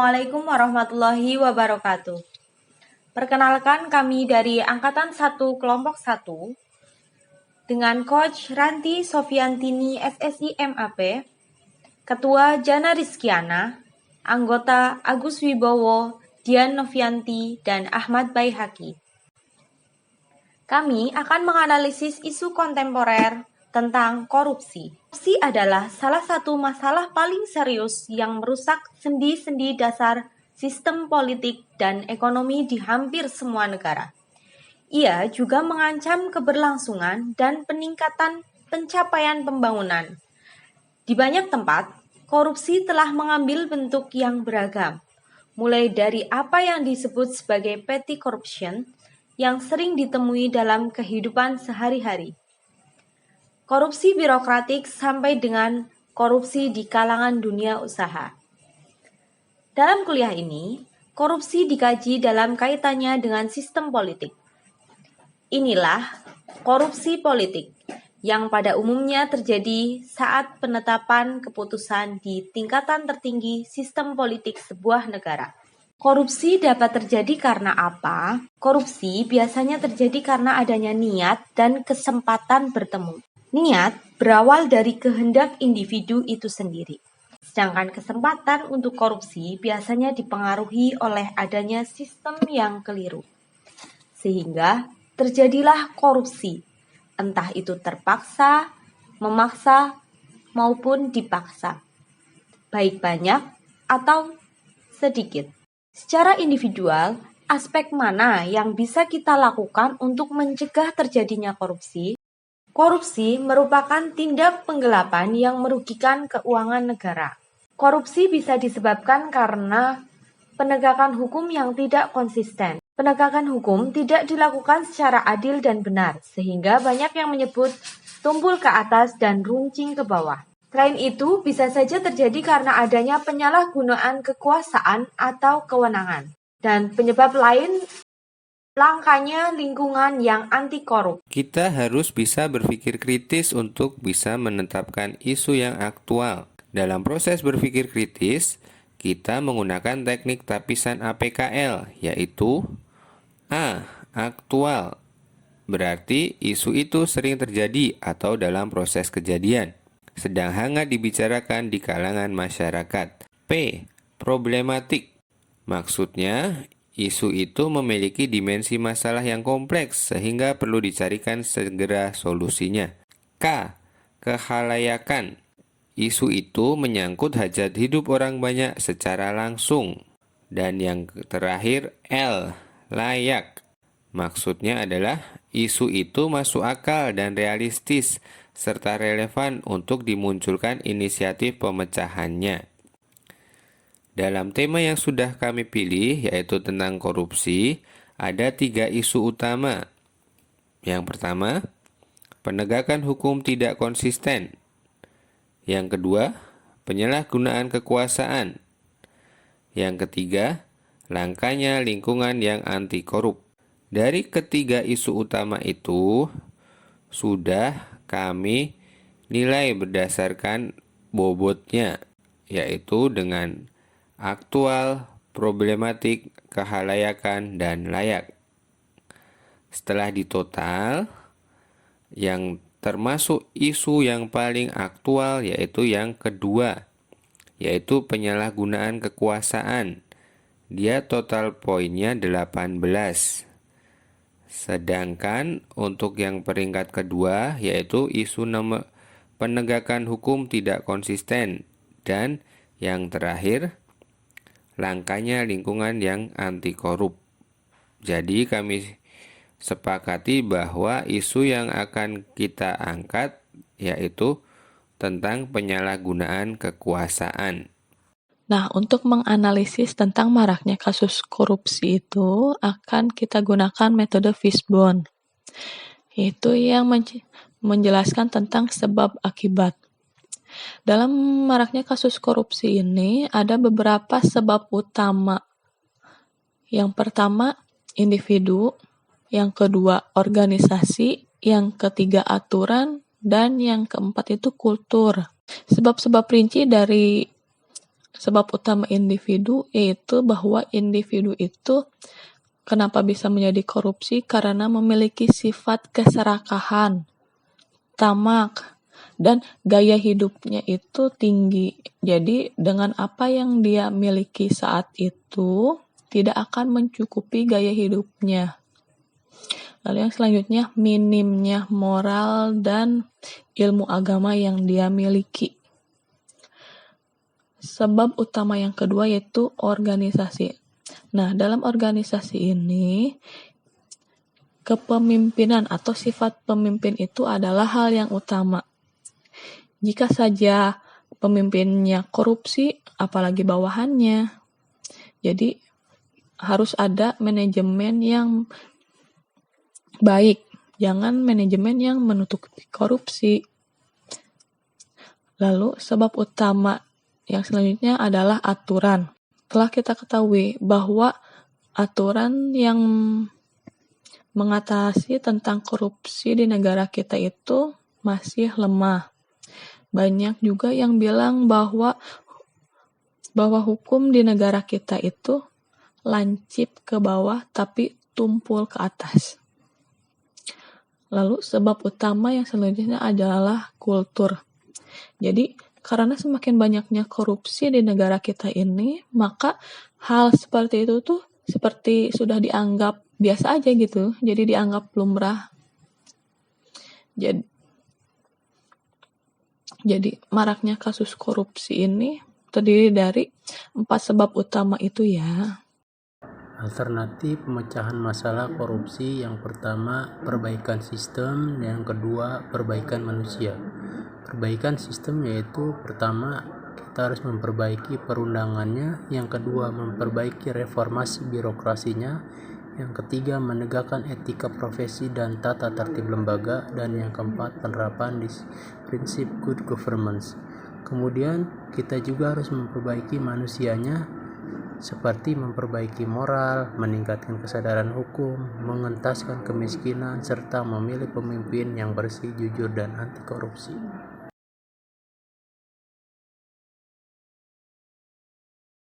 Assalamualaikum warahmatullahi wabarakatuh. Perkenalkan kami dari Angkatan 1 Kelompok 1 dengan Coach Ranti Sofiantini SSI MAP, Ketua Jana Rizkiana, anggota Agus Wibowo, Dian Novianti, dan Ahmad Baihaqi. Kami akan menganalisis isu kontemporer tentang korupsi. Korupsi adalah salah satu masalah paling serius yang merusak sendi-sendi dasar sistem politik dan ekonomi di hampir semua negara. Ia juga mengancam keberlangsungan dan peningkatan pencapaian pembangunan. Di banyak tempat, korupsi telah mengambil bentuk yang beragam, mulai dari apa yang disebut sebagai petty corruption yang sering ditemui dalam kehidupan sehari-hari. Korupsi birokratik sampai dengan korupsi di kalangan dunia usaha. Dalam kuliah ini, korupsi dikaji dalam kaitannya dengan sistem politik. Inilah korupsi politik yang pada umumnya terjadi saat penetapan keputusan di tingkatan tertinggi sistem politik sebuah negara. Korupsi dapat terjadi karena apa? Korupsi biasanya terjadi karena adanya niat dan kesempatan bertemu. Niat berawal dari kehendak individu itu sendiri. Sedangkan kesempatan untuk korupsi biasanya dipengaruhi oleh adanya sistem yang keliru. Sehingga terjadilah korupsi, entah itu terpaksa, memaksa, maupun dipaksa. Baik banyak atau sedikit. Secara individual, aspek mana yang bisa kita lakukan untuk mencegah terjadinya korupsi? Korupsi merupakan tindak penggelapan yang merugikan keuangan negara. Korupsi bisa disebabkan karena penegakan hukum yang tidak konsisten. Penegakan hukum tidak dilakukan secara adil dan benar, sehingga banyak yang menyebut tumpul ke atas dan runcing ke bawah. Selain itu, bisa saja terjadi karena adanya penyalahgunaan kekuasaan atau kewenangan. Dan penyebab lain langkanya lingkungan yang anti korup. Kita harus bisa berpikir kritis untuk bisa menetapkan isu yang aktual. Dalam proses berpikir kritis, kita menggunakan teknik tapisan APKL, yaitu A. Aktual, berarti isu itu sering terjadi atau dalam proses kejadian, sedang hangat dibicarakan di kalangan masyarakat. P. Problematik, maksudnya isu itu memiliki dimensi masalah yang kompleks sehingga perlu dicarikan segera solusinya. K. Kehalayakan, isu itu menyangkut hajat hidup orang banyak secara langsung. Dan yang terakhir L. Layak, maksudnya adalah isu itu masuk akal dan realistis serta relevan untuk dimunculkan inisiatif pemecahannya. Dalam tema yang sudah kami pilih, yaitu tentang korupsi, ada 3 isu utama. Yang pertama, penegakan hukum tidak konsisten. Yang kedua, penyalahgunaan kekuasaan. Yang ketiga, langkanya lingkungan yang anti korup. Dari ketiga isu utama itu, sudah kami nilai berdasarkan bobotnya, yaitu dengan aktual, problematik, kehalayakan, dan layak. Setelah ditotal, yang termasuk isu yang paling aktual yaitu yang kedua, yaitu penyalahgunaan kekuasaan. Dia total poinnya 18. Sedangkan untuk yang peringkat kedua yaitu isu penegakan hukum tidak konsisten. Dan yang terakhir, langkanya lingkungan yang anti korup. Jadi kami sepakati bahwa isu yang akan kita angkat yaitu tentang penyalahgunaan kekuasaan. Nah, untuk menganalisis tentang maraknya kasus korupsi itu akan kita gunakan metode Fishbone, yaitu yang menjelaskan tentang sebab akibat. Dalam maraknya kasus korupsi ini ada beberapa sebab utama. Yang pertama, individu. Yang kedua, organisasi. Yang ketiga, aturan. Dan yang keempat itu kultur. Sebab-sebab rinci dari sebab utama individu yaitu bahwa individu itu kenapa bisa menjadi korupsi karena memiliki sifat keserakahan, tamak, dan gaya hidupnya itu tinggi. Jadi dengan apa yang dia miliki saat itu tidak akan mencukupi gaya hidupnya. Lalu yang selanjutnya minimnya moral dan ilmu agama yang dia miliki. Sebab utama yang kedua yaitu organisasi. Nah, dalam organisasi ini kepemimpinan atau sifat pemimpin itu adalah hal yang utama. Jika saja pemimpinnya korupsi, apalagi bawahannya. Jadi harus ada manajemen yang baik, jangan manajemen yang menutupi korupsi. Lalu sebab utama yang selanjutnya adalah aturan. Telah kita ketahui bahwa aturan yang mengatasi tentang korupsi di negara kita itu masih lemah. Banyak juga yang bilang bahwa hukum di negara kita itu lancip ke bawah tapi tumpul ke atas. Lalu sebab utama yang selanjutnya adalah kultur. Jadi karena semakin banyaknya korupsi di negara kita ini, maka hal seperti itu tuh seperti sudah dianggap biasa aja gitu. Jadi dianggap lumrah. Jadi maraknya kasus korupsi ini terdiri dari 4 sebab utama itu ya. Alternatif pemecahan masalah korupsi: yang pertama, perbaikan sistem; yang kedua, perbaikan manusia. Perbaikan sistem yaitu pertama, kita harus memperbaiki perundangannya; yang kedua, memperbaiki reformasi birokrasinya; yang ketiga, menegakkan etika profesi dan tata tertib lembaga; dan yang keempat, penerapan prinsip good governance. Kemudian kita juga harus memperbaiki manusianya, seperti memperbaiki moral, meningkatkan kesadaran hukum, mengentaskan kemiskinan, serta memilih pemimpin yang bersih, jujur, dan anti korupsi.